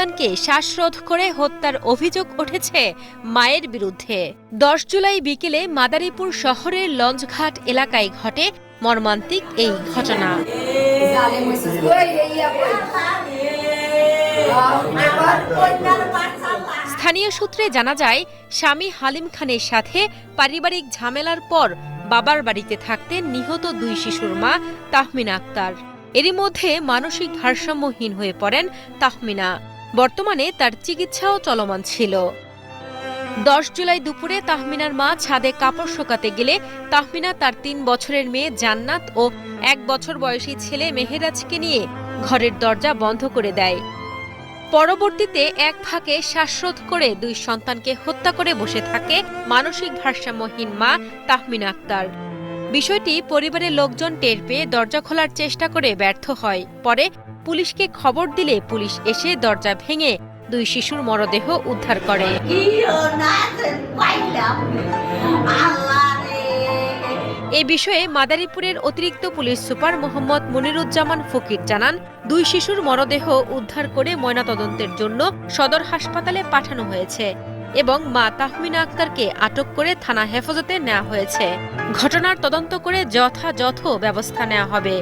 সন্তানকে শ্বাসরোধ করে হত্যার অভিযোগ উঠেছে মায়ের বিরুদ্ধে। 10 জুলাই বিকেলে মাদারীপুর শহরের লঞ্চঘাট এলাকায় ঘটে মর্মান্তিক এই ঘটনা। স্থানীয় সূত্রে জানা যায়, স্বামী হালিম খানের সাথে পারিবারিক ঝামেলার পর বাবার বাড়িতে থাকতেন নিহত 2 শিশুর মা তাহমিনা আক্তার। এরই মধ্যে মানসিক ভারসাম্যহীন হয়ে পড়েন তাহমিনা। বর্তমানে তার চিকিৎসাও চলমান ছিল। 10 জুলাই দুপুরে তাহমিনার মা ছাদে কাপড় শুকাতে গেলে তাহমিনা তার 3 বছরের মেয়ে জান্নাত ও 1 বছর বয়সী ছেলে মেহেরাজকে নিয়ে ঘরের দরজা বন্ধ করে দেয়। পরবর্তীতে এক ফাঁকে শ্বাসরোধ করে 2 সন্তানকে হত্যা করে বসে থাকে মানসিক ভারসাম্যহীন মা তাহমিনা আক্তার। বিষয়টি পরিবারের লোকজন টের পেয়ে দরজা খোলার চেষ্টা করে ব্যর্থ হয়। পরে পুলিশকে খবর দিলে পুলিশ এসে দরজা ভেঙে 2 শিশুর মরদেহ উদ্ধার করে। এই বিষয়ে মাদারীপুরের অতিরিক্ত পুলিশ সুপার মোহাম্মদ মনিরুজ্জামান ফকির জানান, 2 শিশুর মরদেহ উদ্ধার করে ময়নাতদন্তের জন্য সদর হাসপাতালে পাঠানো হয়েছে এবং মা তাহমিনা আক্তারকে আটক করে থানা হেফাজতে নেওয়া হয়েছে। ঘটনার তদন্ত করে যথাযথ ব্যবস্থা নেওয়া হবে।